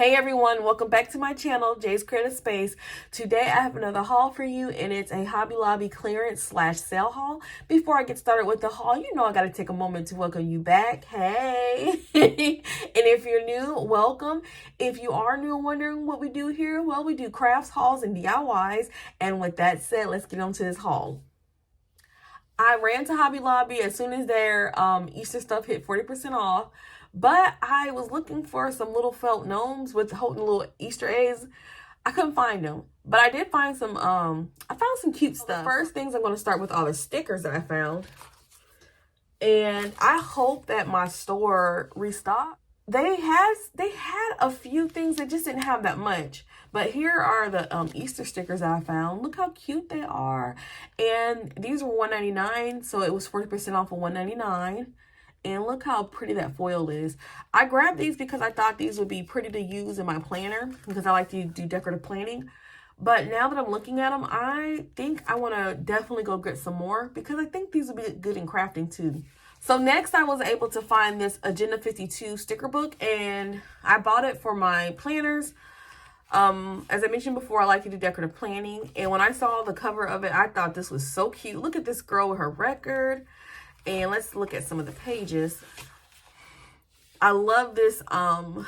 Hey everyone, welcome back to my channel, Jay's Creative Space. Today I have another haul for you, and it's a Hobby Lobby clearance / sale haul. Before I get started with the haul, you know I gotta take a moment to welcome you back. Hey! And if you're new, welcome. If you are new and wondering what we do here, well, we do crafts, hauls, and DIYs. And with that said, let's get on to this haul. I ran to Hobby Lobby as soon as their Easter stuff hit 40% off. But I was looking for some little felt gnomes with holding little Easter eggs. I couldn't find them. But I did find some, I found some cute stuff. First things, I'm going to start with all the stickers that I found. And I hope that my store restocked. They had a few things that just didn't have that much. But here are the Easter stickers that I found. Look how cute they are. And these were $1.99, so it was 40% off of $1.99. And look how pretty that foil is. I grabbed these because I thought these would be pretty to use in my planner, because I like to do decorative planning. But now that I'm looking at them, I think I want to definitely go get some more, because I think these would be good in crafting too. So next I was able to find this Agenda 52 sticker book, and I bought it for my planners. As I mentioned before, I like to do decorative planning. And when I saw the cover of it, I thought this was so cute. Look at this girl with her record. And let's look at some of the pages. I love this. I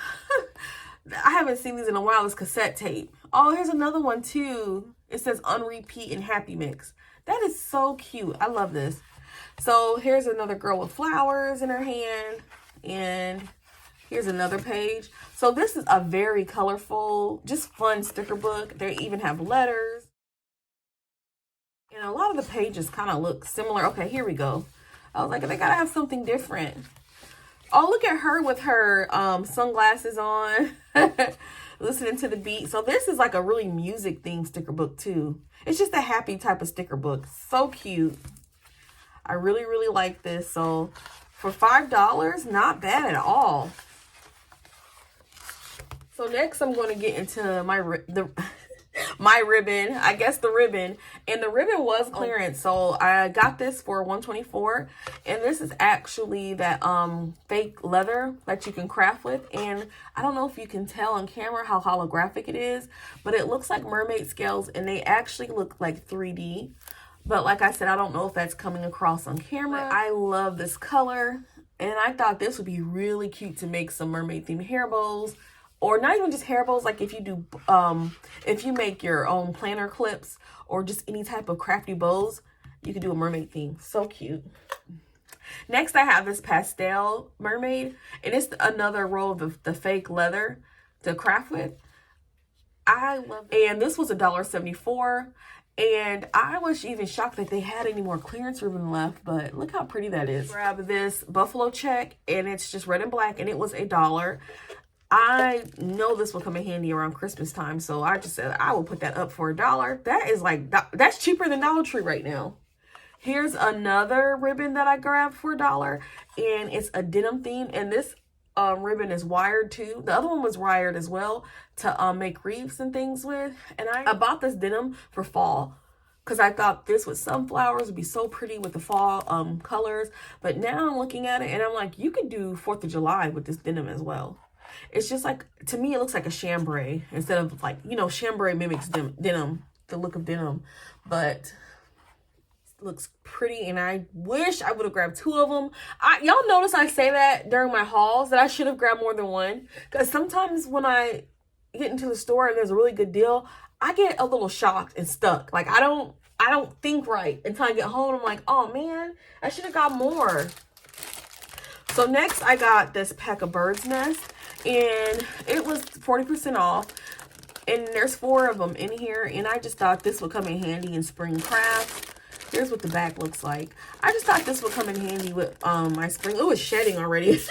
haven't seen these in a while. This cassette tape. Oh, here's another one too. It says Unrepeat and Happy Mix. That is so cute. I love this. So here's another girl with flowers in her hand. And here's another page. So this is a very colorful, just fun sticker book. They even have letters. And a lot of the pages kind of look similar. Okay, here we go. I was like, they gotta have something different. Oh, look at her with her sunglasses on, listening to the beat. So this is like a really music themed sticker book too. It's just a happy type of sticker book. So cute. I really, really like this. So for $5, not bad at all. So next I'm going to get into my ribbon, I guess the ribbon, and the ribbon was clearance, so I got this for $124, and this is actually that fake leather that you can craft with. And I don't know if you can tell on camera how holographic it is, but it looks like mermaid scales, and they actually look like 3D. But like I said, I don't know if that's coming across on camera. I love this color, and I thought this would be really cute to make some mermaid themed hair bows. Or not even just hair bows, like if you do, if you make your own planner clips or just any type of crafty bows, you can do a mermaid theme. So cute. Next, I have this Pastel Mermaid, and it's another roll of the fake leather to craft with. I love it. And this was $1.74. And I was even shocked that they had any more clearance ribbon left, but look how pretty that is. Grab this buffalo check, and it's just red and black, and it was $1. I know this will come in handy around Christmas time, so I just said I will put that up for $1. That is like, that's cheaper than Dollar Tree right now. Here's another ribbon that I grabbed for $1, and it's a denim theme, and this ribbon is wired too. The other one was wired as well to make wreaths and things with. And I bought this denim for fall, because I thought this with sunflowers would be so pretty with the fall colors. But now I'm looking at it, and I'm like, you could do 4th of July with this denim as well. It's just like, to me, it looks like a chambray instead of like, you know, chambray mimics denim, the look of denim, but it looks pretty. And I wish I would have grabbed 2 of them. Y'all notice I say that during my hauls, that I should have grabbed more than one, because sometimes when I get into the store and there's a really good deal, I get a little shocked and stuck. Like I don't think right until I get home. I'm like, oh man, I should have got more. So next I got this pack of bird's nest, and it was 40% off, and there's 4 of them in here, and I just thought this would come in handy in spring crafts. Here's what the back looks like. I just thought this would come in handy with my spring. Oh, it's shedding already.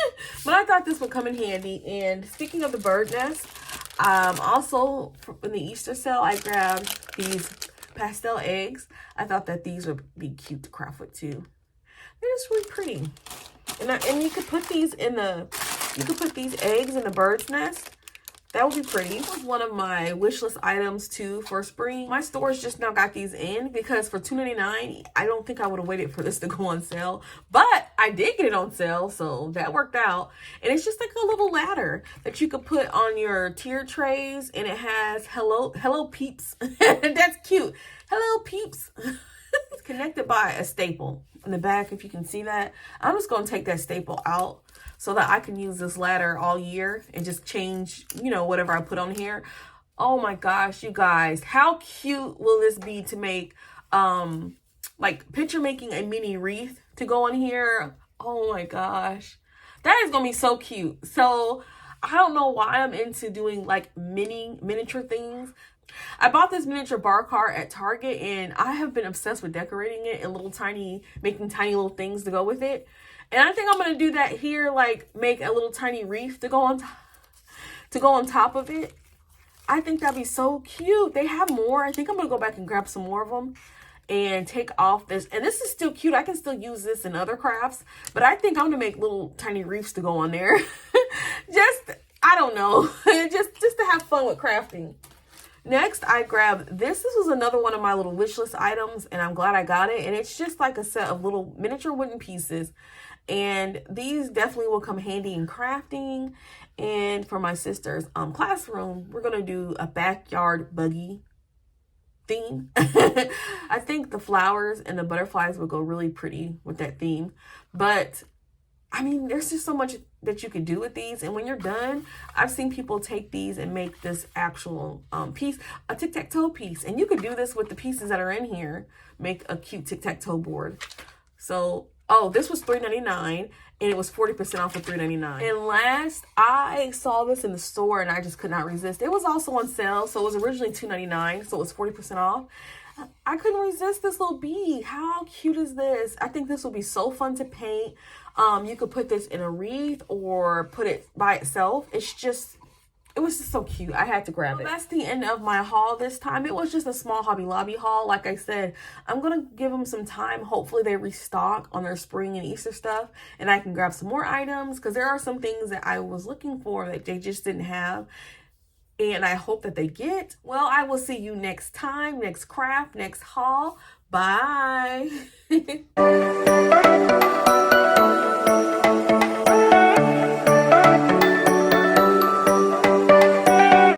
But I thought this would come in handy. And speaking of the bird nest, also in the Easter sale, I grabbed these pastel eggs. I thought that these would be cute to craft with too. They're just really pretty. And you could put these in the, you could put these eggs in the bird's nest That would be pretty. This was one of my wish list items too for spring. My stores just now got these in because for $2.99, I don't think I would have waited for this to go on sale. But I did get it on sale, so that worked out. And it's just like a little ladder that you could put on your tier trays, and it has hello peeps. That's cute. Hello peeps. It's connected by a staple in the back, if you can see that. I'm just going to take that staple out so that I can use this ladder all year and just change, you know, whatever I put on here. Oh my gosh, you guys, how cute will this be to make, like picture making a mini wreath to go on here? Oh my gosh, that is gonna be so cute. So I don't know why I'm into doing like miniature things. I bought this miniature bar cart at Target, and I have been obsessed with decorating it and making tiny little things to go with it. And I think I'm going to do that here, like make a little tiny wreath to go on top of it. I think that'd be so cute. They have more. I think I'm going to go back and grab some more of them and take off this. And this is still cute. I can still use this in other crafts, but I think I'm going to make little tiny wreaths to go on there. I don't know, just to have fun with crafting. Next, I grabbed this. This was another one of my little wish list items, and I'm glad I got it. And it's just like a set of little miniature wooden pieces. And these definitely will come handy in crafting. And for my sister's classroom, we're going to do a backyard buggy theme. I think the flowers and the butterflies would go really pretty with that theme. But I mean, there's just so much that you could do with these. And when you're done, I've seen people take these and make this actual piece, a tic-tac-toe piece. And you could do this with the pieces that are in here. Make a cute tic-tac-toe board. So, oh, this was $3.99 and it was 40% off of $3.99. And last, I saw this in the store and I just could not resist. It was also on sale. So it was originally $2.99. So it was 40% off. I couldn't resist this little bee. How cute is this? I think this will be so fun to paint. You could put this in a wreath or put it by itself. It was just so cute. I had to grab it. That's the end of my haul this time. It was just a small Hobby Lobby haul. Like I said, I'm going to give them some time. Hopefully they restock on their spring and Easter stuff and I can grab some more items because there are some things that I was looking for that they just didn't have. And I hope that they get. Well, I will see you next time, next craft, next haul. Bye.